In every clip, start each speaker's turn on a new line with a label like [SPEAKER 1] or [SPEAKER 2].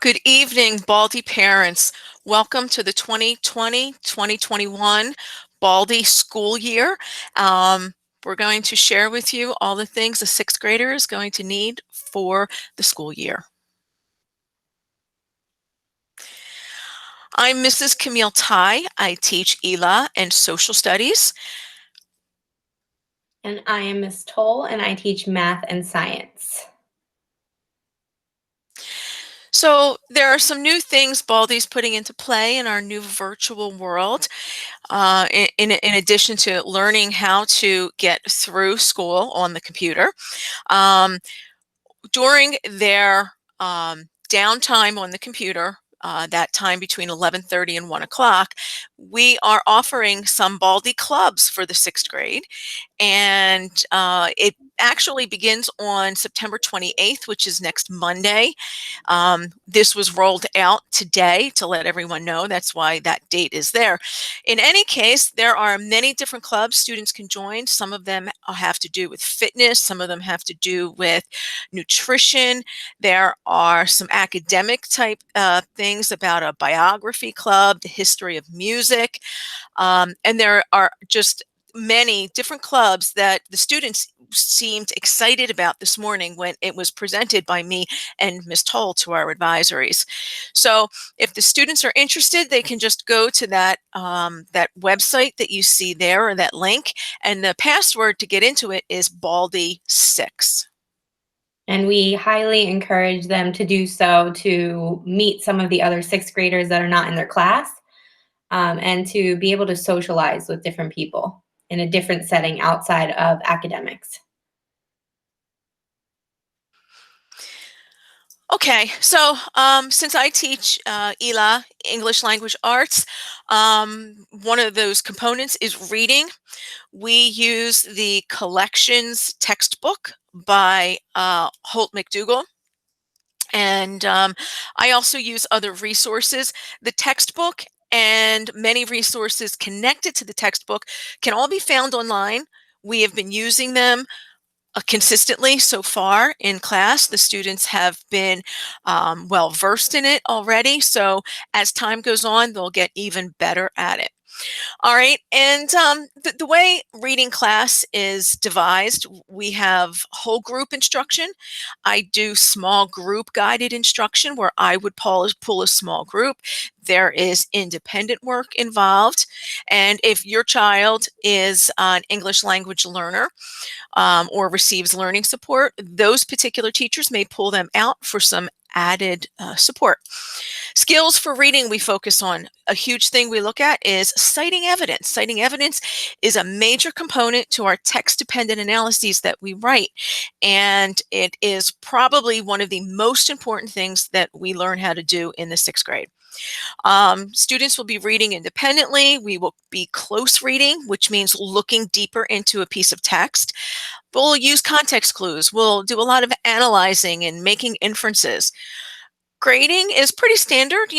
[SPEAKER 1] Good evening, Baldi parents. Welcome to the 2020-2021 Baldi school year. We're going to share with you all the things a sixth grader is going to need for the school year. I'm Mrs. Tye. I teach ELA and social studies.
[SPEAKER 2] And I am Miss Toll, and I teach math and science.
[SPEAKER 1] So there are some new things Baldi's putting into play in our new virtual world. In addition to learning how to get through school on the computer. Um, During their downtime on the computer, that time between 11:30 and 1 o'clock, we are offering some Baldi Clubs for the sixth grade. And it actually begins on September 28th, which is next Monday. This was rolled out today to let everyone know. That's why that date is there. In any case, there are many different clubs students can join. Some of them have to do with fitness. Some of them have to do with nutrition. There are some academic type things about a biography club, the history of music. And there are just many different clubs that the students seemed excited about this morning when it was presented by me and Ms. Toll to our advisories. So if the students are interested, they can just go to that website that you see there, or that link, and the password to get into it is Baldi6.
[SPEAKER 2] And we highly encourage them to do so to meet some of the other sixth graders that are not in their class, and to be able to socialize with different people in a different setting outside of academics.
[SPEAKER 1] Okay, so since I teach ELA, English Language Arts, one of those components is reading. We use the collections textbook by Holt McDougall. And I also use other resources. The textbook and many resources connected to the textbook can all be found online. We have been using them consistently so far in class. The students have been well versed in it already. So as time goes on, they'll get even better at it. All right, and the way reading class is devised, we have whole group instruction. I do small group guided instruction where I would pull a small group. There is independent work involved. And if your child is an English language learner, or receives learning support, those particular teachers may pull them out for some added support. Skills for reading we focus on. A huge thing we look at is citing evidence. Citing evidence is a major component to our text-dependent analyses that we write, and it is probably one of the most important things that we learn how to do in the sixth grade. Students will be reading independently. We will be close reading, which means looking deeper into a piece of text. We'll use context clues. We'll do a lot of analyzing and making inferences. Grading is pretty standard.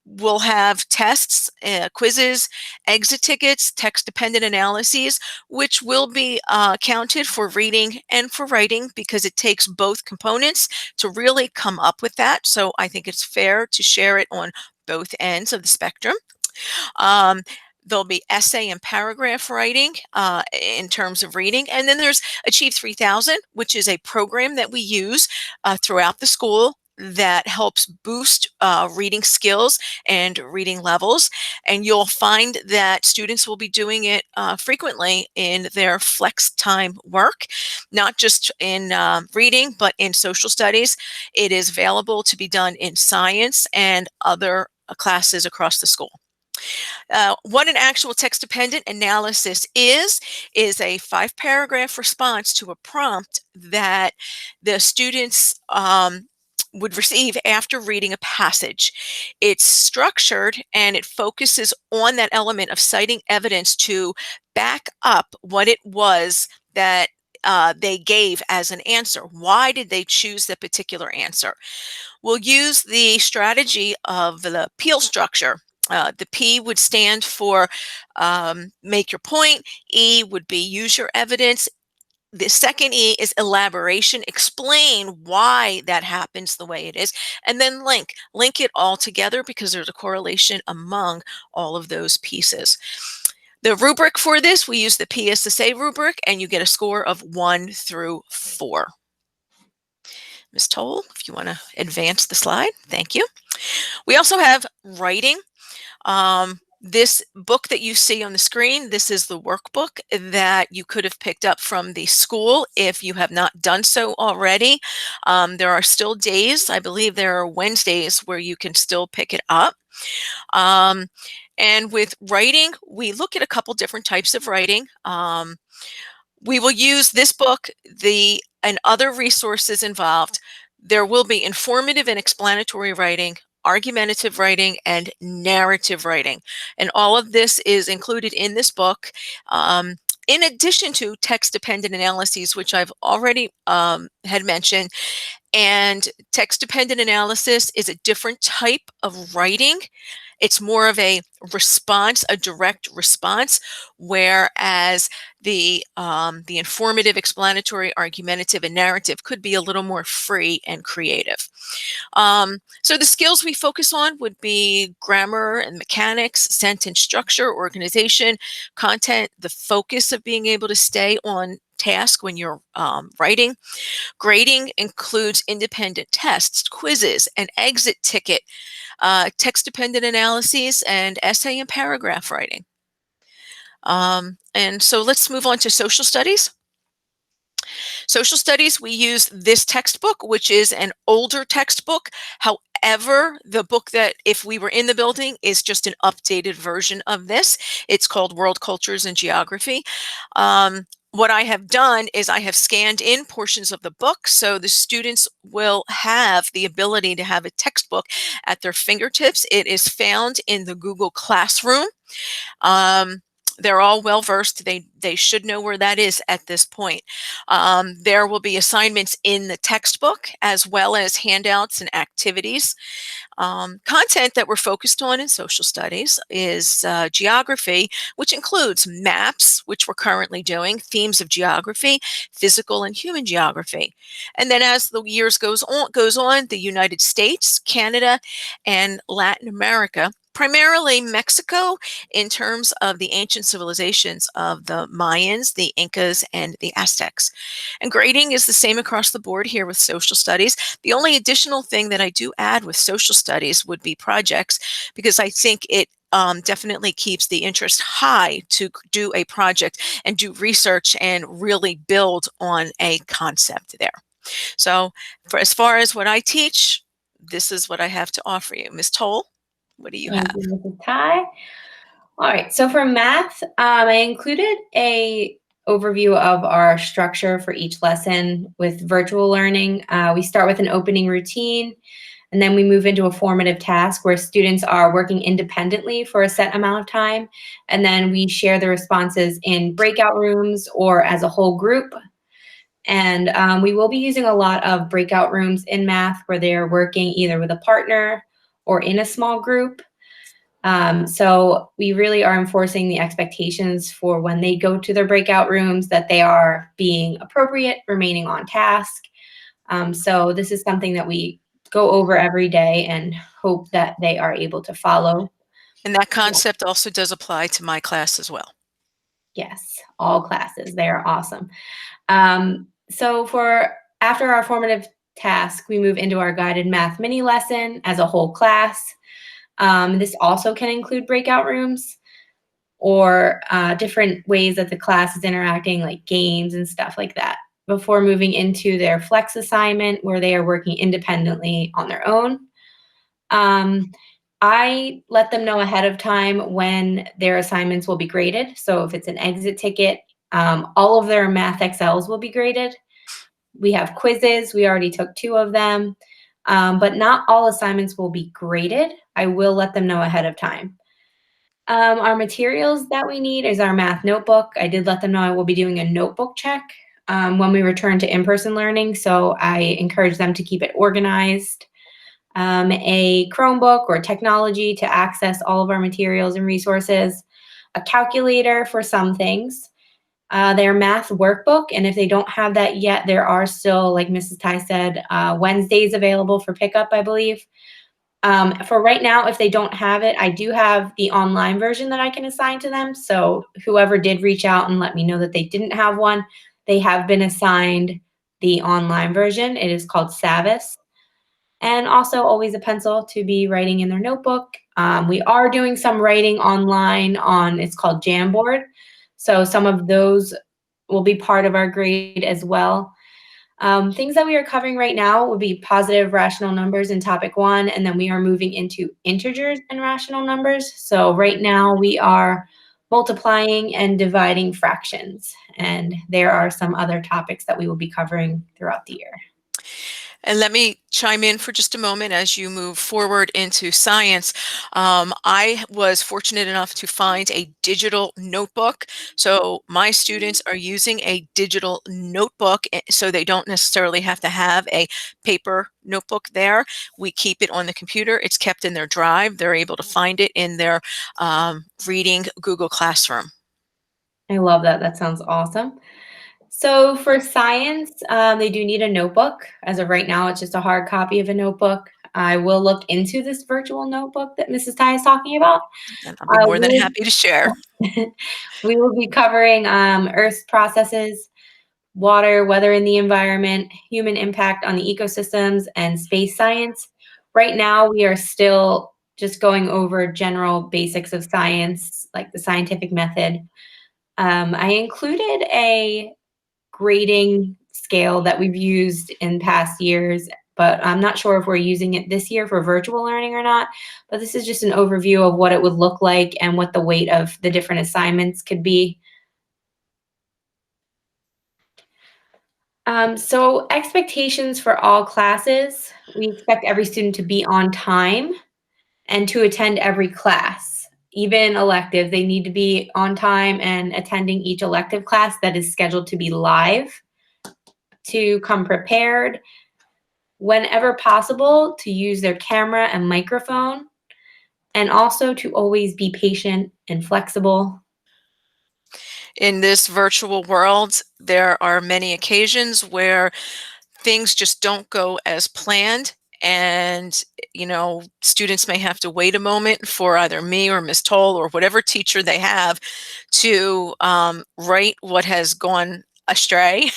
[SPEAKER 1] We'll have tests, quizzes, exit tickets, text-dependent analyses, which will be counted for reading and for writing because it takes both components to really come up with that. So I think it's fair to share it on both ends of the spectrum. There'll be essay and paragraph writing in terms of reading. And then there's Achieve 3000, which is a program that we use throughout the school that helps boost reading skills and reading levels. And you'll find that students will be doing it frequently in their flex time work, not just in reading, but in social studies. It is available to be done in science and other classes across the school. What an actual text-dependent analysis is a 5-paragraph response to a prompt that the students would receive after reading a passage. It's structured and it focuses on that element of citing evidence to back up what it was that they gave as an answer. Why did they choose the particular answer? We'll use the strategy of the Peel structure. The P would stand for make your point. E would be use your evidence. The second E is elaboration. Explain why that happens the way it is, and then link it all together because there's a correlation among all of those pieces. The rubric for this, we use the PSSA rubric, and you get a score of 1 through 4. Ms. Toll, if you want to advance the slide, thank you. We also have writing. This book that you see on the screen, this is the workbook that you could have picked up from the school if you have not done so already. There are still days, I believe there are Wednesdays, where you can still pick it up. And with writing, we look at a couple different types of writing. We will use this book, and other resources involved. There will be informative and explanatory writing, argumentative writing, and narrative writing. And all of this is included in this book, in addition to text-dependent analyses, which I've already had mentioned. And text-dependent analysis is a different type of writing. It's more of a response, a direct response, whereas the informative, explanatory, argumentative, and narrative could be a little more free and creative. So the skills we focus on would be grammar and mechanics, sentence structure, organization, content, the focus of being able to stay on task when you're writing. Grading includes independent tests, quizzes, an exit ticket, text-dependent analyses, and essay and paragraph writing. And so let's move on to social studies. Social studies, we use this textbook, which is an older textbook. However, the book that, if we were in the building, is just an updated version of this. It's called World Cultures and Geography. What I have done is I have scanned in portions of the book, so the students will have the ability to have a textbook at their fingertips. It is found in the Google Classroom. They're all well versed. They should know where that is at this point. There will be assignments in the textbook as well as handouts and activities. Content that we're focused on in social studies is geography, which includes maps, which we're currently doing, themes of geography, physical and human geography. And then as the years goes on, the United States, Canada, and Latin America, primarily Mexico, in terms of the ancient civilizations of the Mayans, the Incas, and the Aztecs. And grading is the same across the board here with social studies. The only additional thing that I do add with social studies would be projects, because I think it definitely keeps the interest high to do a project and do research and really build on a concept there. So for as far as what I teach, this is what I have to offer you. Ms. Toll, what do you
[SPEAKER 2] Thank
[SPEAKER 1] have?
[SPEAKER 2] you, Mrs.Tye. All right, so for math, I included a overview of our structure for each lesson with virtual learning. We start with an opening routine, and then we move into a formative task where students are working independently for a set amount of time, and then we share the responses in breakout rooms or as a whole group. And we will be using a lot of breakout rooms in math where they're working either with a partner or in a small group. So we really are enforcing the expectations for when they go to their breakout rooms that they are being appropriate, remaining on task. So this is something that we go over every day and hope that they are able to follow.
[SPEAKER 1] And that concept also does apply to my class as well.
[SPEAKER 2] Yes, all classes. They are awesome. So for after our formative task, we move into our guided math mini lesson as a whole class. This also can include breakout rooms or different ways that the class is interacting, like games and stuff like that, before moving into their flex assignment where they are working independently on their own. I let them know ahead of time when their assignments will be graded. So if it's an exit ticket, all of their math XLs will be graded. We have quizzes. We already took 2 of them. But not all assignments will be graded. I will let them know ahead of time. Our materials that we need is our math notebook. I did let them know I will be doing a notebook check when we return to in-person learning, so I encourage them to keep it organized. A Chromebook or technology to access all of our materials and resources, a calculator for some things, their math workbook. And if they don't have that yet, there are still, like Mrs. Ty said, Wednesdays available for pickup, I believe. For right now, if they don't have it, I do have the online version that I can assign to them. So whoever did reach out and let me know that they didn't have one, they have been assigned the online version. It is called Savvis. And also always a pencil to be writing in their notebook. We are doing some writing online on, it's called Jamboard. So some of those will be part of our grade as well. Things that we are covering right now would be positive rational numbers in topic 1, and then we are moving into integers and rational numbers. So right now we are multiplying and dividing fractions, and there are some other topics that we will be covering throughout the year.
[SPEAKER 1] And let me chime in for just a moment as you move forward into science. I was fortunate enough to find a digital notebook. So my students are using a digital notebook, so they don't necessarily have to have a paper notebook there. We keep it on the computer. It's kept in their drive. They're able to find it in their reading Google Classroom.
[SPEAKER 2] I love that. That sounds awesome. So for science, they do need a notebook. As of right now, it's just a hard copy of a notebook. I will look into this virtual notebook that Mrs. Ty is talking about.
[SPEAKER 1] And I'll be more than
[SPEAKER 2] We
[SPEAKER 1] happy to share.
[SPEAKER 2] we will be covering Earth's processes, water, weather in the environment, human impact on the ecosystems, and space science. Right now, we are still just going over general basics of science, like the scientific method. I included a grading scale that we've used in past years, but I'm not sure if we're using it this year for virtual learning or not. But this is just an overview of what it would look like and what the weight of the different assignments could be. So expectations for all classes, we expect every student to be on time and to attend every class. Even elective, they need to be on time and attending each elective class that is scheduled to be live, to come prepared, whenever possible, to use their camera and microphone, and also to always be patient and flexible.
[SPEAKER 1] In this virtual world, there are many occasions where things just don't go as planned, and students may have to wait a moment for either me or Miss Toll or whatever teacher they have to write what has gone astray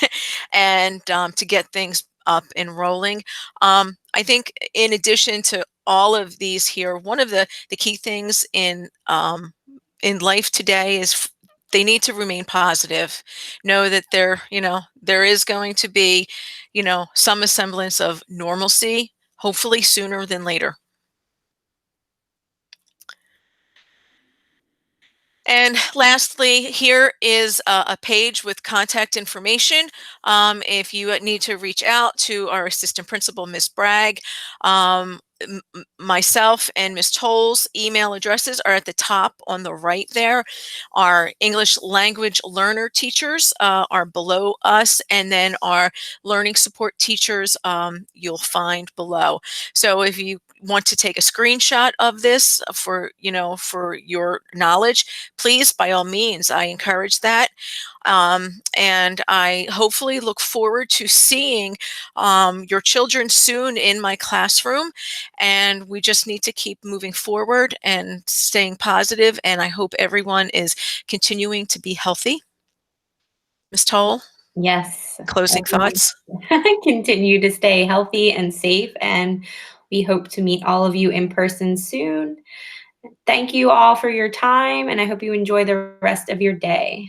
[SPEAKER 1] and to get things up and rolling. I think in addition to all of these here, one of the key things in life today is they need to remain positive, know that there is going to be some semblance of normalcy, hopefully sooner than later. And lastly, here is a page with contact information. If you need to reach out to our assistant principal, Miss Bragg, myself and Miss Toll's email addresses are at the top on the right there. Our English language learner teachers are below us, and then our learning support teachers you'll find below. So if you want to take a screenshot of this for your knowledge, please, by all means, I encourage that. And I hopefully look forward to seeing your children soon in my classroom. And we just need to keep moving forward and staying positive. And I hope everyone is continuing to be healthy. Ms. Toll,
[SPEAKER 2] Yes,
[SPEAKER 1] closing
[SPEAKER 2] everyone
[SPEAKER 1] thoughts?
[SPEAKER 2] continue to stay healthy and safe, and we hope to meet all of you in person soon. Thank you all for your time, and I hope you enjoy the rest of your day.